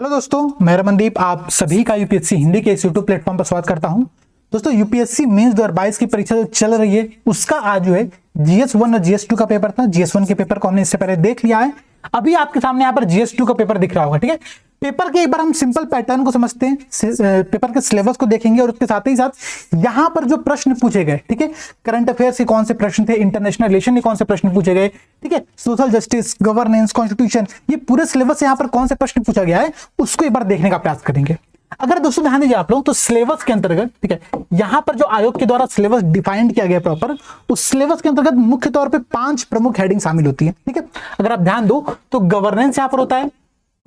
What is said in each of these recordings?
Hello दोस्तों, मैं रमनदीप आप सभी का यूपीएससी हिंदी के इस यूट्यूब प्लेटफॉर्म पर स्वागत करता हूं। दोस्तों, यूपीएससी मेंस 2022 की परीक्षा जो चल रही है उसका आज जो है जीएस 1 और जीएस 2 का पेपर था। जीएस 1 के पेपर को हमने इससे पहले देख लिया है। अभी आपके सामने यहाँ पर जीएस 2 का पेपर दिख रहा होगा। ठीक है, पेपर के एक बार हम सिंपल पैटर्न को समझते हैं, पेपर के सिलेबस को देखेंगे और उसके साथ ही साथ यहाँ पर जो प्रश्न पूछे गए, ठीक है, करंट अफेयर्स के कौन से प्रश्न थे, इंटरनेशनल रिलेशन के कौन से प्रश्न पूछे गए, ठीक है, सोशल जस्टिस, गवर्नेंस, कॉन्स्टिट्यूशन, ये पूरे सिलेबस से यहाँ पर कौन से प्रश्न पूछा गया है उसको एक बार देखने का प्रयास करेंगे। अगर दोस्तों ध्यान दीजिए आप लोग, तो सिलेबस के अंतर्गत, ठीक है, यहाँ पर जो आयोग के द्वारा सिलेबस डिफाइंड किया गया प्रॉपर, उस सिलेबस के अंतर्गत मुख्य तौर पे 5 प्रमुख हेडिंग शामिल होती है। ठीक है, अगर आप ध्यान दो तो गवर्नेंस यहाँ पर होता है,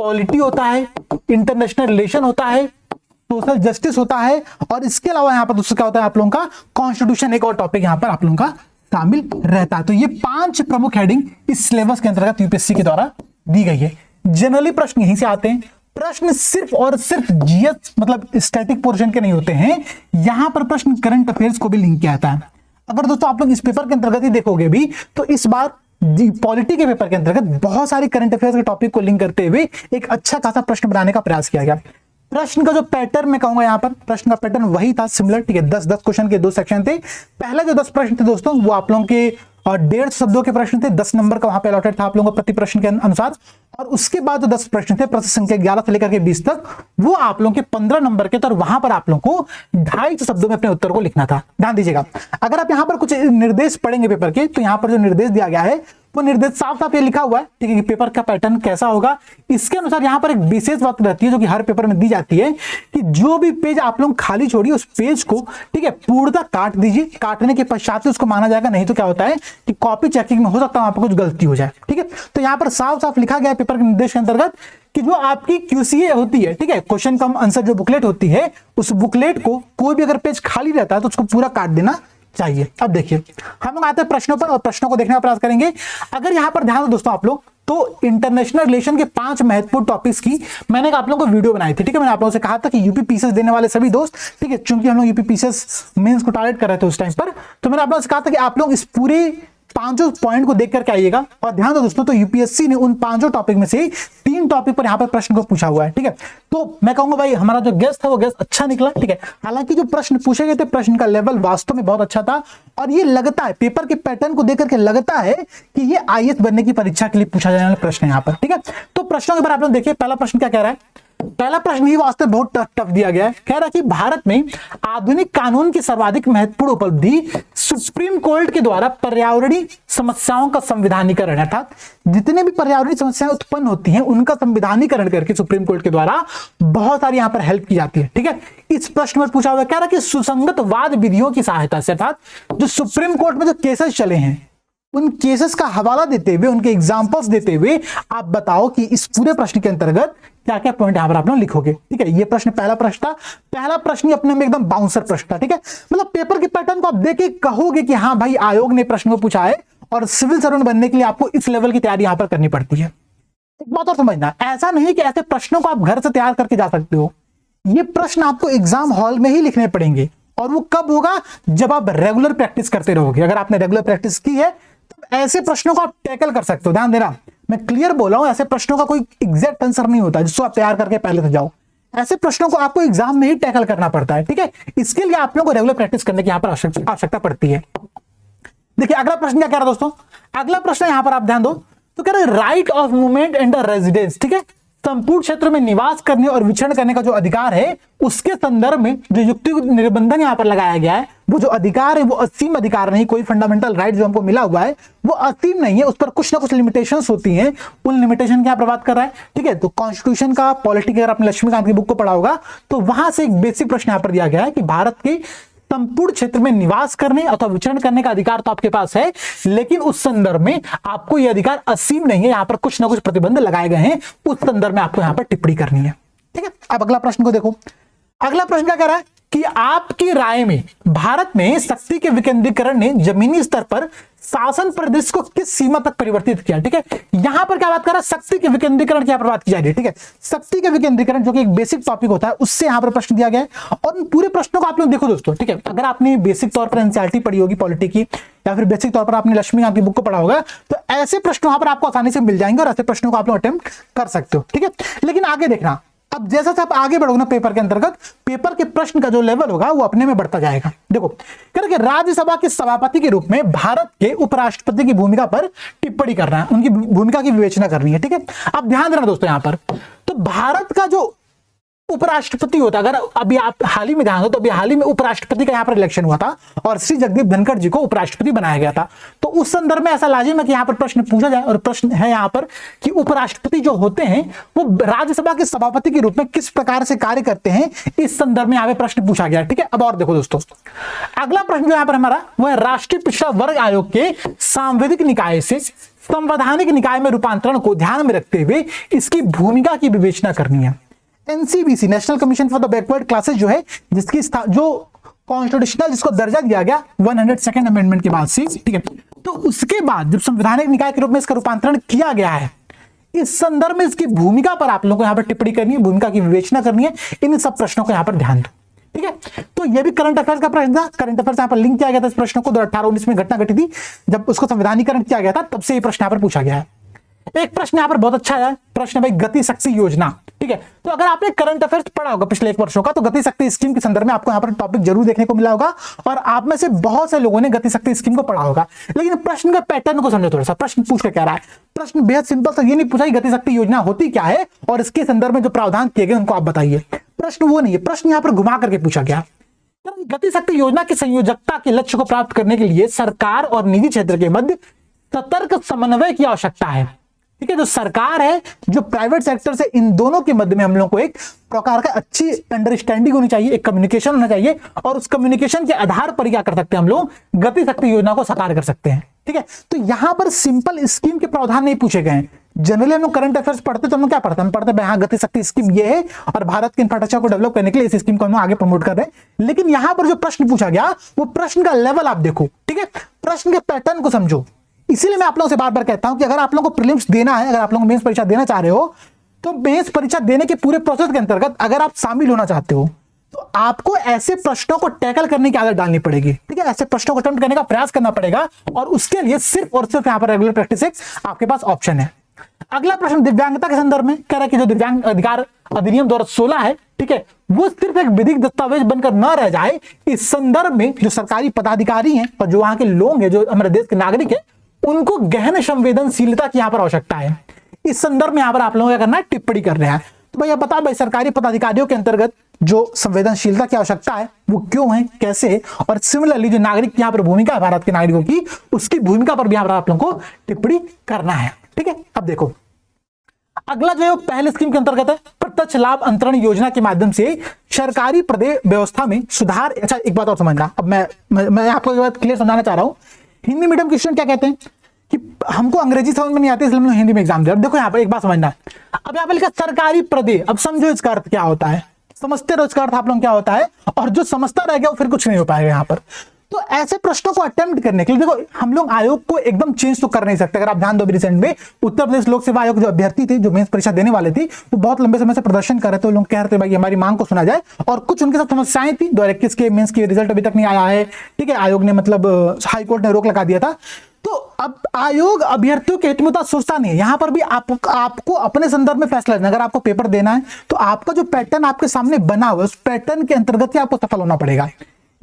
पॉलिटी होता है, इंटरनेशनल रिलेशन होता है, सोशल जस्टिस होता है और इसके अलावा यहाँ पर दूसरा क्या होता है आप लोगों का कॉन्स्टिट्यूशन, एक और टॉपिक यहाँ पर आप लोगों का शामिल रहता है। तो ये 5 प्रमुख हेडिंग इस सिलेबस के अंतर्गत यूपीएससी के द्वारा दी गई है। जनरली प्रश्न यहीं से आते हैं। प्रश्न सिर्फ और सिर्फ जीएस मतलब स्टैटिक पोर्शन के नहीं होते हैं, यहां पर प्रश्न करंट अफेयर्स को भी लिंक किया जाता है। अगर दोस्तों आप लोग इस पेपर के अंतर्गत ही देखोगे भी तो इस बार पॉलिटी के पेपर के अंतर्गत बहुत सारी करंट अफेयर्स के टॉपिक को लिंक करते हुए एक अच्छा खासा प्रश्न बनाने का प्रयास किया गया। प्रश्न का जो पैटर्न मैं कहूंगा, यहाँ पर प्रश्न का पैटर्न वही था, सिमिलर। ठीक है, 10-10 क्वेश्चन के 2 सेक्शन थे। पहले जो 10 प्रश्न थे दोस्तों वो आप लोगों के 150 शब्दों के प्रश्न थे, 10 नंबर का वहां पे अलॉटेड था आप लोगों को प्रति प्रश्न के अनुसार। और उसके बाद जो 10 प्रश्न थे प्रश्न संख्या 11 से लेकर के 20 तक, वो आप लोगों के 15 नंबर के थे और वहां पर आप लोगों को 250 शब्दों में अपने उत्तर को लिखना था। ध्यान दीजिएगा, अगर आप यहाँ पर कुछ निर्देश पढ़ेंगे पेपर के, तो यहाँ पर जो निर्देश दिया गया है वो निर्देश साफ साफ ये लिखा हुआ है, ठीक है, कि पेपर का पैटर्न कैसा होगा। इसके अनुसार यहाँ पर एक विशेष बात रहती है जो कि हर पेपर में दी जाती है कि जो भी पेज आप लोग खाली छोड़िए उस पेज को, ठीक है, पूर्णतः काट दीजिए। काटने के पश्चात उसको माना जाएगा, नहीं तो क्या होता है कि कॉपी चेकिंग में हो सकता है वहां पर कुछ गलती हो जाए। ठीक है, तो यहाँ पर साफ साफ लिखा गया है पेपर के निर्देश के अंतर्गत कि जो आपकी क्यूसीए होती है, ठीक है, क्वेश्चन कम आंसर जो बुकलेट होती है, उस बुकलेट को कोई भी अगर पेज खाली रहता है तो उसको पूरा काट देना चाहिए। अब देखिए हम लोग आते हैं प्रश्नों पर और प्रश्नों को देखने का प्रयास करेंगे। अगर यहां पर ध्यान दो दोस्तों आप लोग, तो इंटरनेशनल रिलेशन के 5 महत्वपूर्ण टॉपिक्स की मैंने आप लोगों को वीडियो बनाई थी। ठीक है, मैंने आप लोगों से कहा था कि यूपी पीसीएस देने वाले सभी दोस्त, ठीक है, चूंकि हम लोग यूपी पीसीएस मेंस को टारगेट कर रहे थे उस टाइम पर, तो मैंने आप लोगों से कहा था कि आप लोग इस पूरे 5 पॉइंट को देख करके आइएगा। और ध्यान दो दोस्तों, तो यूपीएससी ने उन 5 टॉपिक में से 3 टॉपिक पर यहाँ पर प्रश्न को पूछा हुआ है। ठीक है, तो मैं कहूंगा भाई हमारा जो गेस्ट था वो गेस्ट अच्छा निकला। ठीक है, हालांकि जो प्रश्न पूछे गए थे प्रश्न का लेवल वास्तव में बहुत अच्छा था और ये लगता है पेपर के पैटर्न को देख करके लगता है कि ये आईएएस बनने की परीक्षा के लिए पूछा जाने वाला प्रश्न है यहाँ पर। ठीक है, तो प्रश्नों के बारे में आप लोग देखिए, पहला प्रश्न क्या कह रहा है। पहला प्रश्न ही वास्तव में बहुत टफ दिया गया है। कह रहा है कि भारत में आधुनिक कानून की सर्वाधिक महत्वपूर्ण उपलब्धि सुप्रीम कोर्ट के द्वारा पर्यावरणीय समस्याओं का संविधानीकरण, अर्थात जितने भी पर्यावरणीय समस्याएं उत्पन्न होती हैं उनका संविधानीकरण करके सुप्रीम कोर्ट के द्वारा बहुत सारी यहां पर हेल्प की जाती है। ठीक है, इस प्रश्न में पूछा हुआ कह रहा है कि सुसंगत वाद विधियों की सहायता से, अर्थात जो सुप्रीम कोर्ट में जो केसेस चले हैं उन केसेस का हवाला देते हुए, उनके एग्जांपल्स देते हुए आप बताओ कि इस पूरे प्रश्न के अंतर्गत क्या क्या पॉइंट यहां पर आप लोग लिखोगे। ठीक है, ये प्रश्न पहला प्रश्न था। पहला प्रश्न अपने में एकदम बाउंसर प्रश्न था। ठीक है, मतलब पेपर के पैटर्न को आप देख के कहोगे कि हाँ भाई आयोग ने प्रश्न को पूछा है और सिविल सर्वेंट बनने के लिए आपको इस लेवल की तैयारी यहां पर करनी पड़ती है। एक बात और समझना, ऐसा नहीं कि ऐसे प्रश्नों को आप घर से तैयार करके जा सकते हो। ये प्रश्न आपको एग्जाम हॉल में ही लिखने पड़ेंगे और वो कब होगा, जब आप रेगुलर प्रैक्टिस करते रहोगे। अगर आपने रेगुलर प्रैक्टिस की है तो ऐसे प्रश्नों को आप टैकल कर सकते हो। ध्यान देना, मैं क्लियर बोल रहा हूं, ऐसे प्रश्नों का कोई एग्जैक्ट आंसर नहीं होता जिसको आप तैयार करके पहले से जाओ। ऐसे प्रश्नों को आपको एग्जाम में ही टैकल करना पड़ता है। ठीक है, इसके लिए आप लोगों को रेगुलर प्रैक्टिस करने की यहां पर आवश्यकता पड़ती है। देखिए अगला प्रश्न क्या कह रहा है दोस्तों, अगला प्रश्न यहां पर आप ध्यान दो तो कह रहे right of movement and residence. ठीक है, संपूर्ण क्षेत्र में निवास करने और विचरण करने का जो अधिकार है उसके संदर्भ में जो युक्ति निबंधन यहां पर लगाया गया है, वो जो अधिकार है वो असीम अधिकार नहीं, कोई फंडामेंटल राइट जो हमको मिला हुआ है वो असीम नहीं है, उस पर कुछ ना कुछ लिमिटेशंस होती हैं। उन लिमिटेशन की बात कर रहा है। ठीक है, तो कॉन्स्टिट्यूशन का पॉलिटी अगर आपने लक्ष्मीकांत की बुक को पढ़ा होगा तो वहां से एक बेसिक प्रश्न यहां पर दिया गया है कि भारत की संपूर्ण क्षेत्र में निवास करने अथवा विचरण करने का अधिकार तो आपके पास है, लेकिन उस संदर्भ में आपको यह अधिकार असीम नहीं है, यहां पर कुछ ना कुछ प्रतिबंध लगाए गए हैं, उस संदर्भ में आपको यहां पर टिप्पणी करनी है। ठीक है, अब अगला प्रश्न को देखो। अगला प्रश्न क्या कह रहा है कि आपकी राय में भारत में शक्ति के विकेंद्रीकरण ने जमीनी स्तर पर शासन प्रदेश को किस सीमा तक परिवर्तित किया। ठीक है, यहां पर क्या बात कर रहा है, शक्ति के विकेंद्रीकरण की बात की जा रही है। ठीक है, शक्ति के विकेंद्रीकरण जो कि एक बेसिक टॉपिक होता है उससे यहां पर प्रश्न दिया गया है और उन पूरे प्रश्नों को आप लोग देखो दोस्तों। ठीक है, अगर आपने बेसिक तौर पर एनसीईआरटी पढ़ी होगी पॉलिटी की या फिर बेसिक तौर पर आपने लक्ष्मीकांत की बुक को पढ़ा होगा तो ऐसे प्रश्न वहां पर आपको आसानी से मिल जाएंगे और ऐसे प्रश्नों को आप लोग अटेम्प्ट कर सकते हो। ठीक है, लेकिन आगे देखना, अब जैसा से आप आगे बढ़ोगे ना पेपर के अंतर्गत, पेपर के प्रश्न का जो लेवल होगा वो अपने में बढ़ता जाएगा। देखो करके राज्यसभा के सभापति के रूप में भारत के उपराष्ट्रपति की भूमिका पर टिप्पणी करना है, उनकी भूमिका की विवेचना करनी है। ठीक है, अब ध्यान देना दोस्तों यहां पर, तो भारत का जो उपराष्ट्रपति होता, अगर अभी आप हाल ही में ध्यान दो तो अभी हाल ही में उपराष्ट्रपति का यहाँ पर इलेक्शन हुआ था और श्री जगदीप धनखड़ जी को उपराष्ट्रपति बनाया गया था। तो उस संदर्भ में ऐसा लाजिम है कि यहाँ पर प्रश्न पूछा जाए, और प्रश्न है यहाँ पर कि उपराष्ट्रपति जो होते हैं वो राज्यसभा के सभापति के रूप में किस प्रकार से कार्य करते हैं, इस संदर्भ में यहाँ पे प्रश्न पूछा गया। ठीक है, अब और देखो दोस्तों, अगला प्रश्न जो यहाँ पर हमारा वो है राष्ट्रीय पिछड़ा वर्ग आयोग के सांविधिक निकाय से संवैधानिक निकाय में रूपांतरण को ध्यान में रखते हुए इसकी भूमिका की विवेचना करनी है। NCBC national commission for the backward classes जो है, जिसकी जो कॉन्स्टिट्यूशनल जिसको दर्जा दिया गया 102nd अमेंडमेंट के बाद से, ठीक है, तो उसके बाद जब संवैधानिक निकाय के रूप में इसका रूपांतरण किया गया है, इस संदर्भ में इसकी भूमिका पर आप लोगों को यहाँ पर टिप्पणी करनी है, भूमिका की विवेचना करनी है। इन सब प्रश्नों को यहाँ पर ध्यान दो। ठीक है, तो ये भी करंट अफेयर्स का प्रश्न था, करंट अफेयर्स यहाँ पर लिंक किया गया था इस प्रश्न को, 2018-19 में घटना घटी थी जब उसको संवैधानिकरण किया गया था, तब से ये प्रश्न यहाँ पर पूछा गया है। एक प्रश्न यहाँ पर बहुत अच्छा है, प्रश्न भाई गति शक्ति योजना। ठीक है, तो अगर आपने करंट अफेयर्स पढ़ा होगा पिछले 1 वर्षों का, तो गति शक्ति स्कीम के संदर्भ में आपको यहाँ पर टॉपिक जरूर देखने को मिला होगा, और आप में से बहुत से लोगों ने गति शक्ति स्कीम को पढ़ा होगा। लेकिन प्रश्न का पैटर्न को समझो थोड़ा सा, प्रश्न पूछ के क्या रहा है। प्रश्न बेहद सिंपल था, ये नहीं पूछा कि गति शक्ति योजना होती क्या है और इसके संदर्भ में जो प्रावधान किए गए उनको आप बताइए। प्रश्न वो नहीं है, प्रश्न यहाँ पर घुमा करके पूछा गया। गति शक्ति योजना की संयोजकता के लक्ष्य को प्राप्त करने के लिए सरकार और निजी क्षेत्र के मध्य सतर्क समन्वय की आवश्यकता है। ठीक है, जो सरकार है, जो प्राइवेट सेक्टर से, इन दोनों के मध्य में हम लोगों को एक प्रकार का अच्छी अंडरस्टैंडिंग होनी चाहिए, एक कम्युनिकेशन होना चाहिए, और उस कम्युनिकेशन के आधार पर क्या कर सकते हैं हम लोग, गति शक्ति योजना को साकार कर सकते हैं। ठीक है, तो यहां पर सिंपल स्कीम के प्रावधान नहीं पूछे गए हैं। जनरली हम लोग करंट अफेयर्स पढ़ते तो हम लोग क्या पढ़ते हैं, हम पढ़ते हैं हाँ गति शक्ति स्कीम ये है और भारत के इंफ्रास्ट्रक्चर को डेवलप करने के लिए इस स्कीम को हम आगे प्रमोट कर रहे हैं। लेकिन यहां पर जो प्रश्न पूछा गया वो प्रश्न का लेवल आप देखो। ठीक है, प्रश्न के पैटर्न को समझो। इसीलिए मैं आप लोगों से बार बार कहता हूं कि अगर आप लोगों को प्रीलिम्स देना है, अगर आप लोगों को मेंस परीक्षा देना चाह रहे हो, तो मेंस परीक्षा देने के पूरे प्रोसेस के अंतर्गत अगर आप शामिल होना चाहते हो तो आपको ऐसे प्रश्नों को टैकल करने की आदत डालनी पड़ेगी। ठीक है, ऐसे प्रश्नों को अटेम्प्ट करने का प्रयास करना पड़ेगा, और उसके लिए सिर्फ और सिर्फ यहाँ पर रेगुलर प्रैक्टिस आपके पास ऑप्शन है। अगला प्रश्न दिव्यांगता के संदर्भ में कह रहा है कि जो दिव्यांग अधिकार अधिनियम 2016 है, ठीक है, वो सिर्फ एक विधिक दस्तावेज बनकर न रह जाए। इस संदर्भ में जो सरकारी पदाधिकारी हैं और जो वहां के लोग हैं, जो हमारे देश के नागरिक हैं, उनको गहन संवेदनशीलता की यहाँ पर आवश्यकता है। इस संदर्भ में यहाँ पर आप लोगों को क्या करना है, टिप्पणी कर रहे हैं। तो भैया बता भाई सरकारी पदाधिकारियों के अंतर्गत जो संवेदनशीलता की आवश्यकता है वो क्यों है, कैसे है, और सिमिलरली जो नागरिक यहाँ पर भूमिका है भारत के नागरिकों की, उसकी भूमिका पर भी यहाँ पर आप लोगों को टिप्पणी करना है। ठीक है, अब देखो अगला जो है पहले स्कीम के अंतर्गत है प्रत्यक्ष लाभ अंतरण योजना के माध्यम से सरकारी प्रदेश व्यवस्था में सुधार। अच्छा एक बात और समझना, अब मैं आपको एक बात क्लियर समझाना चाह रहा हूं। हिंदी मीडियम के स्टूडेंट क्या कहते हैं कि हमको अंग्रेजी समझ में नहीं आती इसलिए हम लोग हिंदी में एग्जाम दे। अब देखो यहाँ पर एक बात समझना, अब यहाँ पर लिखा सरकारी प्रदेश, अब समझो इसका अर्थ क्या होता है, समझते रहो इसका अर्थ आप लोग क्या होता है, और जो समझता रह गया वो फिर कुछ नहीं हो पाएगा यहाँ पर। तो ऐसे प्रश्नों को अटेम्प्ट करने के लिए देखो हम लोग आयोग को एकदम चेंज तो कर नहीं सकते। अगर आप ध्यान दो रिसेंट में उत्तर प्रदेश लोक सेवा आयोग जो अभ्यर्थी थे, जो मेंस परीक्षा देने वाले थे, वो बहुत लंबे समय से प्रदर्शन कर रहे थे। लोग कह रहे थे भाई हमारी मांग को सुना जाए, और कुछ उनके साथ समस्याएं थी। 2021 के मेंस की रिजल्ट अभी तक नहीं आया है। ठीक है, आयोग ने मतलब हाईकोर्ट ने रोक लगा दिया था। तो अब आयोग अभ्यर्थियों के हित में सोचता नहीं है। यहां पर भी आपको अपने संदर्भ में फैसला लेना। अगर आपको पेपर देना है तो आपका जो पैटर्न आपके सामने बना हुआ है उस पैटर्न के अंतर्गत ही आपको सफल होना पड़ेगा।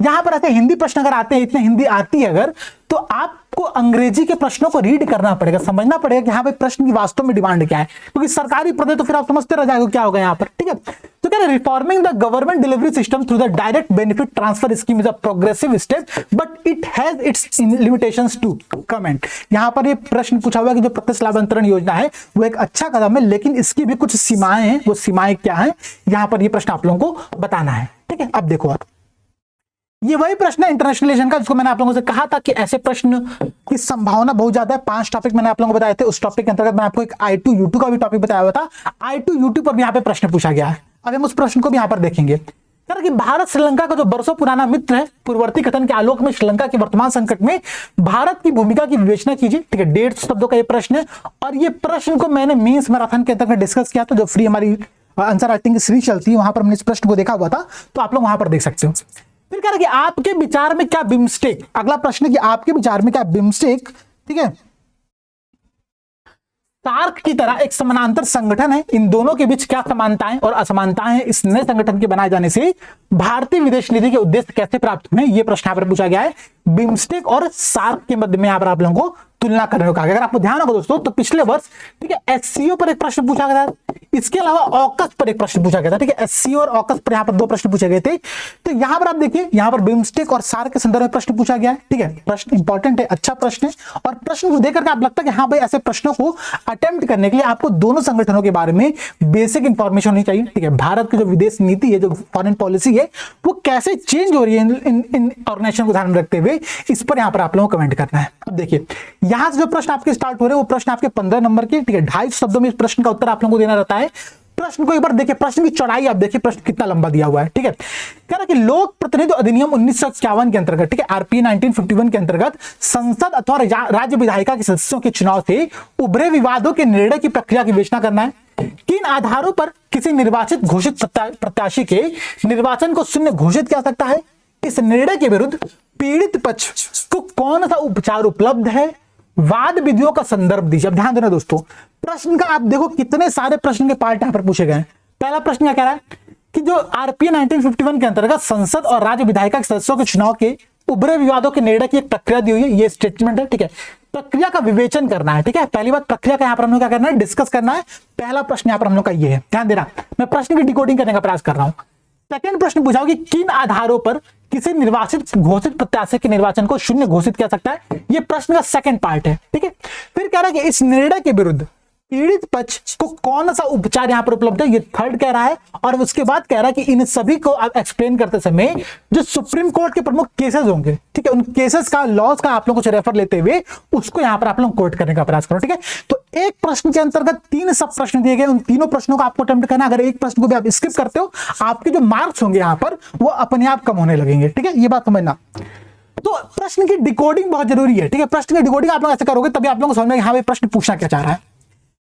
यहां पर ऐसे हिंदी प्रश्न अगर आते हैं, इतने हिंदी आती है अगर, तो आपको अंग्रेजी के प्रश्नों को रीड करना पड़ेगा, समझना पड़ेगा कि हाँ भाई प्रश्न की वास्तव में डिमांड क्या है, क्योंकि सरकारी प्रदेश तो फिर आप समझते रह जाएगा क्या होगा यहाँ पर। ठीक है, तो कह रहे reforming the government delivery system through the direct benefit transfer scheme is a progressive step but it has its limitations to comment. यहां पर ये प्रश्न पूछा हुआ है कि जो प्रत्यक्ष लाभ अंतरण योजना है वो एक अच्छा कदम है, लेकिन इसकी भी कुछ सीमाएं हैं। वो सीमाएं क्या है, यहां पर ये प्रश्न आप लोगों को बताना है। ठीक है, अब देखो आप ये वही प्रश्न है इंटरनेशनलाइजेशन का, जिसको मैंने आप लोगों से कहा था कि ऐसे प्रश्न की संभावना बहुत ज्यादा है। 5 टॉपिक मैंने आप लोगों को बताए थे। उस टॉपिक के अंतर्गत मैंने आपको एक I2U2 का भी टॉपिक बताया हुआ था। I2U2 पर भी यहाँ पे प्रश्न पूछा गया है। अब हम उस प्रश्न को भी यहाँ पर देखेंगे कि भारत श्रीलंका का जो बरसों पुराना मित्र है, पूर्ववर्ती कथन के आलोक में श्रीलंका के वर्तमान संकट में भारत की भूमिका की विवेचना कीजिए। ठीक है, 150 शब्दों का ये प्रश्न है, और ये प्रश्न को मैंने मीन्स मैराथन के अंतर्गत डिस्कस किया था, जो फ्री हमारी आंसर राइटिंग की सीरीज चलती है, वहां पर हमने इस प्रश्न को देखा हुआ था, तो आप लोग वहां पर देख सकते हो। फिर कह रहे कि आपके विचार में क्या बिम्स्टेक, अगला प्रश्न है कि आपके विचार में क्या बिम्स्टेक, ठीक है, सार्क की तरह एक समानांतर संगठन है, इन दोनों के बीच क्या समानताएं और असमानताएं हैं इस नए संगठन के बनाए जाने से, भारतीय विदेश नीति के उद्देश्य कैसे प्राप्त हुए, ये प्रश्न यहाँ पर पूछा गया है। बिम्स्टेक और सार्क के मध्य में यहाँ पर आप लोगों को तुलना करने को कहा गया। अगर आपको ध्यान होगा दोस्तों तो पिछले वर्ष, ठीक है, एससीओ पर एक प्रश्न पूछा गया था, इसके अलावा ऑकस पर एक प्रश्न पूछा गया था, ठीक है, एससीओ और ऑकस पर यहाँ पर 2 प्रश्न पूछे गए थे। तो यहाँ पर आप देखिए, यहाँ पर बिम्स्टेक और सार्क के संदर्भ में प्रश्न पूछा गया है, ठीक है, प्रश्न इंपॉर्टेंट है, अच्छा प्रश्न है, और प्रश्न को देख करके आप लगता है कि हाँ भाई ऐसे प्रश्नों को अटेम्प्ट करने के लिए आपको दोनों संगठनों के बारे में बेसिक इंफॉर्मेशन होनी चाहिए, ठीक है। भारत की जो विदेश नीति है, जो फॉरेन पॉलिसी है, वो कैसे चेंज हो रही है इन ऑर्गेनाइजेशन को ध्यान में रखते हुए, इस पर यहाँ पर आप लोगों को कमेंट करना है। अब देखिए यहां से जो प्रश्न आपके स्टार्ट हो रहे हैं वो प्रश्न आपके 15 नंबर के, ठीक है, 250 शब्दों में इस प्रश्न का उत्तर आप लोगों को देना रहता है। प्रश्न को एक बार देखिए, प्रश्न की चौड़ाई आप देखिए, प्रश्न कितना लंबा दिया हुआ है, ठीक है। कह रहा कि लोक प्रतिनिधि अधिनियम 1951 के अंतर्गत, ठीक है, आरपी 1951 के अंतर्गत संसद अथवा राज्य विधायिका के सदस्यों के चुनाव से उभरे विवादों के निर्णय की प्रक्रिया की विवेचना करना है। किन आधारों पर किसी निर्वाचित घोषित प्रत्याशी के निर्वाचन को शून्य घोषित किया सकता है, इस निर्णय के विरुद्ध पीड़ित पक्ष को कौन सा उपचार उपलब्ध है, वाद विधियों का संदर्भ दीजिए। अब ध्यान देना दोस्तों, प्रश्न का आप देखो कितने सारे प्रश्न के पार्ट यहां पर पूछे गए हैं। पहला प्रश्न क्या कह रहा है कि जो आरपी 1951 के अंतर्गत संसद और राज्य विधायिका के सदस्यों के चुनाव के उभरे विवादों के निर्णय की एक प्रक्रिया दी हुई है, ये स्टेटमेंट है, ठीक है। प्रक्रिया का विवेचन करना है, ठीक है। पहली बात, प्रक्रिया का यहाँ पर हम लोग क्या करना है, डिस्कस करना है। पहला प्रश्न यहाँ पर हम लोग का ये है, ध्यान देना, मैं प्रश्न की डिकोडिंग करने का प्रयास कर रहा हूं। सेकंड प्रश्न पूछा कि किन आधारों पर किसी निर्वाचित घोषित प्रत्याशी के निर्वाचन को शून्य घोषित किया सकता है, यह प्रश्न का सेकंड पार्ट है, ठीक है। फिर कह रहा है कि इस निर्णय के विरुद्ध पीड़ित पक्ष को कौन सा उपचार यहां पर उपलब्ध है, ये थर्ड कह रहा है। और उसके बाद कह रहा है कि इन सभी को आप एक्सप्लेन करते समय जो सुप्रीम कोर्ट के प्रमुख केसेस होंगे, ठीक है, उन केसेस का, लॉज का आप लोग कुछ रेफर लेते हुए उसको यहां पर आप लोग कोट करने का प्रयास करो, ठीक है। तो एक प्रश्न के अंतर्गत 3 सब प्रश्न दिए गए, उन तीनों प्रश्नों को आपको अटेम्प्ट करना। अगर एक प्रश्न को भी आप स्किप करते हो, आपके जो मार्क्स होंगे यहां पर वो अपने आप कम होने लगेंगे, ठीक है, ये बात समझना। तो प्रश्न की डिकोडिंग बहुत जरूरी है, ठीक है। प्रश्न की डिकोडिंग आप लोग ऐसे करोगे तभी आप लोगों को समझ में हाँ भाई प्रश्न पूछना क्या चाह रहा है।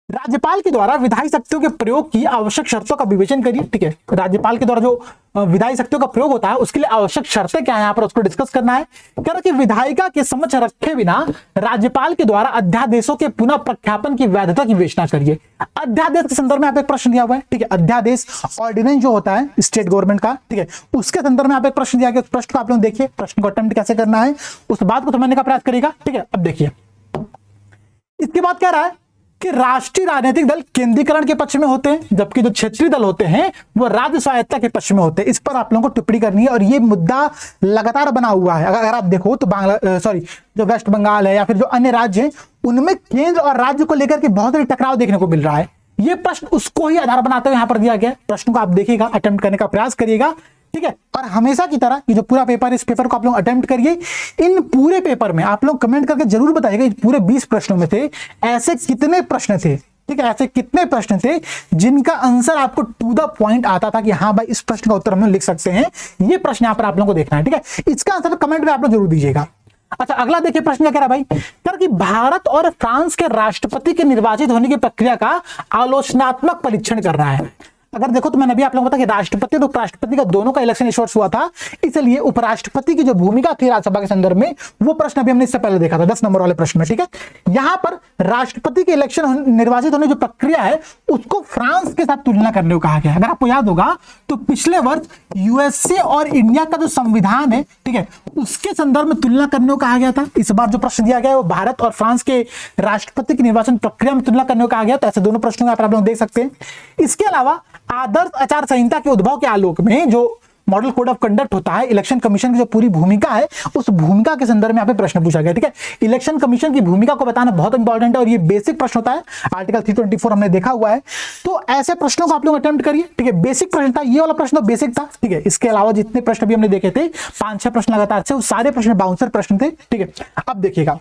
राज्यपाल के द्वारा विधायी शक्तियों के प्रयोग की आवश्यक शर्तों का विवेचन करिए, ठीक है। राज्यपाल के द्वारा जो विधायी शक्तियों का प्रयोग होता है उसके लिए आवश्यक शर्तें क्या है, यहाँ पर उसको डिस्कस करना है। कह रहा कि विधायिका के समक्ष रखे बिना राज्यपाल के द्वारा अध्यादेशों के पुनः प्रख्यापन की वैधता की विवेचना करिए। अध्यादेश के संदर्भ में आप एक प्रश्न दिया हुआ है, ठीक है। अध्यादेश ऑर्डिनेंस जो होता है स्टेट गवर्नमेंट का, ठीक है, उसके संदर्भ में आप एक प्रश्न दिया गया। उस प्रश्न को आप लोग देखिए, प्रश्न को अटेम्प्ट कैसे करना है उस बात को समझने का प्रयास करेगा, ठीक है। अब देखिए इसके बाद कह रहा है कि राष्ट्रीय राजनीतिक दल केंद्रीकरण के पक्ष में होते हैं, जबकि जो क्षेत्रीय दल होते हैं वो राज्य स्वायत्तता के पक्ष में होते हैं। इस पर आप लोगों को टिप्पणी करनी है और ये मुद्दा लगातार बना हुआ है। अगर आप देखो तो जो वेस्ट बंगाल है या फिर जो अन्य राज्य हैं उनमें केंद्र और राज्य को लेकर के बहुत सारे टकराव देखने को मिल रहा है। ये प्रश्न उसको ही आधार बनाते हुए यहां पर दिया गया। प्रश्न को आप देखिएगा, अटेम्प्ट करने का प्रयास करिएगा, ठीक है। और हमेशा की तरह ये जो पूरा पेपर, इस पेपर को आप लोग अटेम्प्ट करिए। इन पूरे पेपर में आप लोग कमेंट करके जरूर बताइएगा पूरे 20 प्रश्नों में से ऐसे कितने प्रश्न थे, ठीक है, ऐसे कितने प्रश्न थे जिनका आंसर आपको टू द पॉइंट आता था कि हाँ भाई इस प्रश्न का उत्तर हम लोग लिख सकते हैं। ये प्रश्न यहाँ पर आप लोगों को देखना है, ठीक है। इसका आंसर कमेंट में आप लोग जरूर दीजिएगा। अच्छा, अगला देखिए प्रश्न क्या कह रहा है भाई, कह कि भारत और फ्रांस के राष्ट्रपति के निर्वाचित होने की प्रक्रिया का आलोचनात्मक परीक्षण कर रहा है। अगर देखो तो मैंने अभी आप लोगों को बताया कि राष्ट्रपति और उपराष्ट्रपति का दोनों का इलेक्शन इस वर्ष हुआ था, इसलिए उपराष्ट्रपति की जो भूमिका थी राज्यसभा के संदर्भ में वो प्रश्न अभी हमने इससे पहले देखा था 10 नंबर वाले प्रश्न में, ठीक है। यहां पर राष्ट्रपति के इलेक्शन निर्वाचित होने की जो प्रक्रिया है उसको फ्रांस के साथ तुलना करने को कहा गया। अगर आपको याद होगा तो पिछले वर्ष यूएसए और इंडिया का जो संविधान है, ठीक है, उसके संदर्भ में तुलना करने को कहा गया था। इस बार जो प्रश्न दिया गया है वो भारत और फ्रांस के राष्ट्रपति की निर्वाचन प्रक्रिया में तुलना करने को कहा गया। तो ऐसे दोनों प्रश्नों को आप लोग देख सकते हैं। इसके अलावा आदर्श आचार संहिता के उद्भव के आलोक में जो मॉडल कोड ऑफ कंडक्ट होता है, इलेक्शन कमीशन की जो पूरी भूमिका है उस भूमिका के संदर्भ में यहाँ पे प्रश्न पूछा गया, ठीक है। इलेक्शन कमीशन की भूमिका को बताना बहुत इंपॉर्टेंट है और ये बेसिक प्रश्न होता है, आर्टिकल 324 हमने देखा हुआ है। तो ऐसे प्रश्नों को आप लोग अटेम्प्ट करिए, ठीक है। बेसिक प्रश्न था, ये वाला प्रश्न तो बेसिक था, ठीक है। इसके अलावा जितने प्रश्न भी हमने देखे थे 5-6 प्रश्न लगातार से, वो सारे प्रश्न बाउंसर प्रश्न थे, ठीक है। अब देखिएगा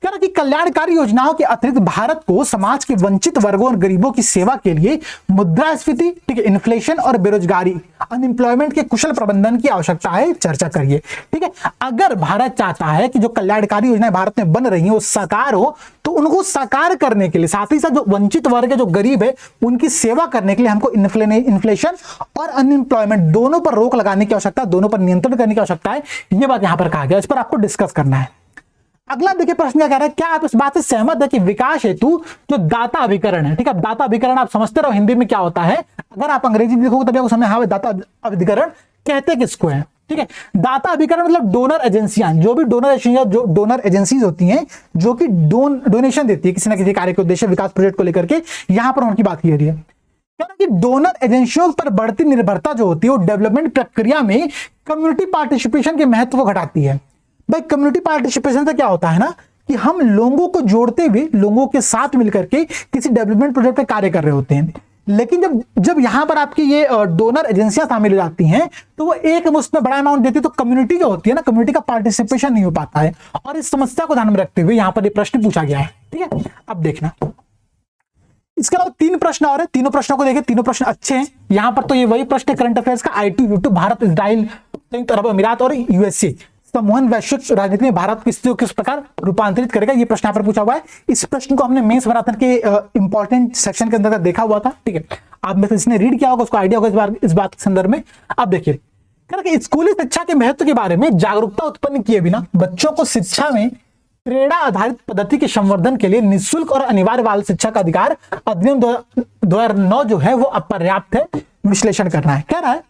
कह रहा कि कल्याणकारी योजनाओं के अतिरिक्त भारत को समाज के वंचित वर्गों और गरीबों की सेवा के लिए मुद्रास्फीति, ठीक है, इन्फ्लेशन और बेरोजगारी, अनएम्प्लॉयमेंट के कुशल प्रबंधन की आवश्यकता है, चर्चा करिए, ठीक है। अगर भारत चाहता है कि जो कल्याणकारी योजनाएं भारत में बन रही हैं वो साकार हो, तो उनको साकार करने के लिए साथ ही साथ जो वंचित वर्ग है, जो गरीब है, उनकी सेवा करने के लिए हमको इन्फ्लेशन और अनएम्प्लॉयमेंट दोनों पर रोक लगाने की आवश्यकता है, दोनों पर नियंत्रण करने की आवश्यकता है। यह बात यहां पर कहा गया, इस पर आपको डिस्कस करना है। अगला देखिए प्रश्न क्या कह रहा है, क्या आप इस बात से सहमत है कि विकास हेतु जो दाता अभिकरण है, ठीक है, दाता अभिकरण आप समझते रहो हिंदी में क्या होता है, अगर आप अंग्रेजी में देखोगे तभी आपको समझ, हाँ दाता अभिकरण कहते किसको है, ठीक है। दाता अभिकरण मतलब डोनर एजेंसियां, जो भी डोनर एजेंसियां, जो डोनर एजेंसीज होती हैं जो कि डोनेशन देती है किसी ना किसी कार्य के उद्देश्य विकास प्रोजेक्ट को लेकर के, यहां पर उनकी बात की जा रही है। कि डोनर एजेंसियों पर बढ़ती निर्भरता जो होती है वो डेवलपमेंट प्रक्रिया में कम्युनिटी पार्टिसिपेशन के महत्व को घटाती है। भाई कम्युनिटी पार्टिसिपेशन से क्या होता है ना कि हम लोगों को जोड़ते हुए लोगों के साथ मिलकर के किसी डेवलपमेंट प्रोजेक्ट पे कार्य कर रहे होते हैं, लेकिन जब जब यहां पर आपकी ये डोनर एजेंसियां शामिल हो जाती हैं तो वो एक मुश्त में बड़ा अमाउंट देती है, तो कम्युनिटी जो होती है ना, कम्युनिटी का पार्टिसिपेशन नहीं हो पाता है, और इस समस्या को ध्यान में रखते हुए यहां पर ये प्रश्न पूछा गया है, ठीक है। अब देखना इसके अलावा 3 प्रश्न और है, तीनों प्रश्नों को देखें, तीनों प्रश्न अच्छे हैं। यहां पर तो ये वही प्रश्न करंट अफेयर्स का, IT यूट्यूब, भारत, इजराइल, संयुक्त अरब अमीरात और यूएसए सम्मोहन वैश्विक राजनीति में भारत की स्थिति को किस प्रकार रूपांतरित करेगा, ये प्रश्न यहाँ पर पूछा हुआ है। इस प्रश्न को हमने मेंस मैराथन के इंपॉर्टेंट सेक्शन के अंदर देखा हुआ था, ठीक है। आप में से जिसने रीड किया होगा उसको आइडिया होगा इस बात के संदर्भ में। अब देखिए स्कूली शिक्षा के महत्व के बारे में जागरूकता उत्पन्न किए बिना बच्चों को शिक्षा में प्रेरणा आधारित पद्धति के संवर्धन के लिए निःशुल्क और अनिवार्य बाल शिक्षा का अधिकार अधिनियम 2009 जो है वो अपर्याप्त है, विश्लेषण करना है। कह रहा है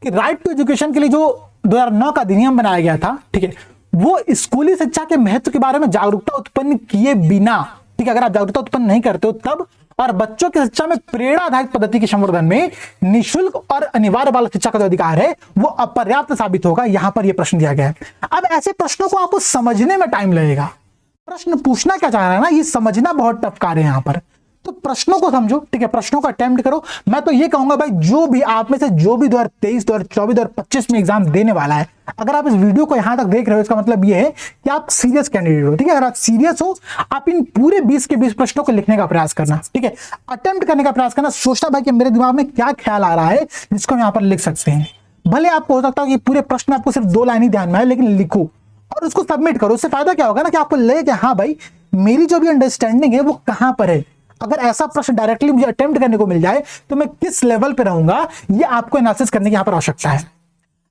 कि राइट टू एजुकेशन के लिए जो 2009 का अधिनियम बनाया गया था, ठीक है, वो स्कूली शिक्षा के महत्व के बारे में जागरूकता उत्पन्न किए बिना, ठीक है, अगर आप जागरूकता उत्पन्न नहीं करते हो तब, और बच्चों की शिक्षा में प्रेरणा आधारित पद्धति के संवर्धन में निःशुल्क और अनिवार्य बाल शिक्षा का जो अधिकार है वो अपर्याप्त साबित होगा। यहां पर यह प्रश्न दिया गया है। अब ऐसे प्रश्नों को आपको समझने में टाइम लगेगा। प्रश्न पूछना क्या चाह रहा है ना, ये समझना बहुत टफ कार्य है यहां पर, तो प्रश्नों को समझो, ठीक है, प्रश्नों का अटेम्प्ट करो। मैं तो ये कहूंगा भाई जो भी आप में से जो भी 2023, 2024, 2025 में एग्जाम देने वाला है, अगर आप इस वीडियो को यहां तक देख रहे हो इसका मतलब ये है कि आप सीरियस कैंडिडेट हो, ठीक है। अगर आप सीरियस हो, आप इन पूरे 20 के 20 प्रश्नों को लिखने का प्रयास करना, ठीक है, अटेम्प्ट करने का प्रयास करना, सोचना भाई कि मेरे दिमाग में क्या ख्याल आ रहा है जिसको हम यहाँ पर लिख सकते हैं। भले आपको हो सकता है कि पूरे प्रश्न आपको सिर्फ 2 लाइन ही ध्यान में आए, लेकिन लिखो और उसको सबमिट करो। उससे फायदा क्या होगा ना कि आपको लगे कि हाँ भाई मेरी जो भी अंडरस्टैंडिंग है वो कहां पर है। अगर ऐसा प्रश्न डायरेक्टली मुझे अटेम्प्ट करने को मिल जाए तो मैं किस लेवल पे रहूंगा, ये आपको एनालिसिस करने की यहां पर आवश्यकता है।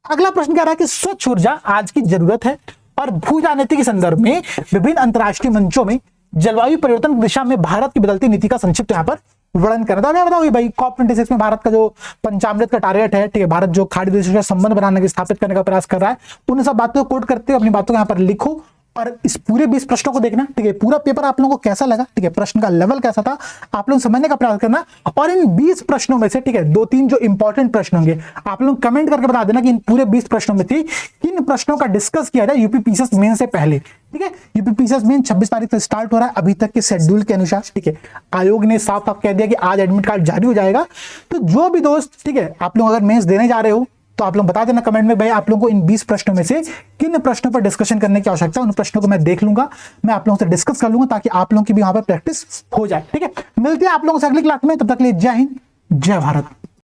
अगला प्रश्न कह रहा है कि स्वच्छ ऊर्जा आज की जरूरत है और भू राजनीति के संदर्भ में विभिन्न अंतर्राष्ट्रीय मंचों में जलवायु परिवर्तन की दिशा में भारत की बदलती नीति का संक्षिप्त यहाँ पर वर्णन करना था। मैं बताऊंगी भाई COP26 में भारत का जो पंचामृत का टारगेट है, ठीक है, भारत जो खाड़ी देशों के संबंध बनाने की स्थापित करने का प्रयास कर रहा है, उन सब बातों को कोट करते हुए अपनी बातों को यहाँ पर लिखो और इस पूरे 20 प्रश्नों को देखना, ठीक है। पूरा पेपर आप लोगों को कैसा लगा, ठीक है, प्रश्न का लेवल कैसा था, आप लोग समझने का प्रयास करना। और इन 20 प्रश्नों में से, ठीक है, 2-3 जो इंपॉर्टेंट प्रश्न होंगे आप लोग कमेंट करके बता देना कि इन पूरे 20 प्रश्नों में थी किन प्रश्नों का डिस्कस किया जाए यूपी पीसीएस मेन से पहले, ठीक है। यूपी पीसीएस मेन 26 तारीख से स्टार्ट हो रहा है अभी तक के शेड्यूल के अनुसार, ठीक है। आयोग ने साफ साफ कह दिया कि आज एडमिट कार्ड जारी हो जाएगा। तो जो भी दोस्त, ठीक है, आप लोग अगर मेंस देने जा रहे हो तो आप लोग बता देना कमेंट में भाई आप लोगों को इन 20 प्रश्नों में से किन प्रश्नों पर डिस्कशन करने की आवश्यकता है। उन प्रश्नों को मैं देख लूंगा, मैं आप लोगों से डिस्कस कर लूंगा ताकि आप लोगों की भी वहां पर प्रैक्टिस हो जाए, ठीक है। मिलते हैं आप लोगों से अगली क्लास में, तब तक के लिए जय हिंद, जय भारत।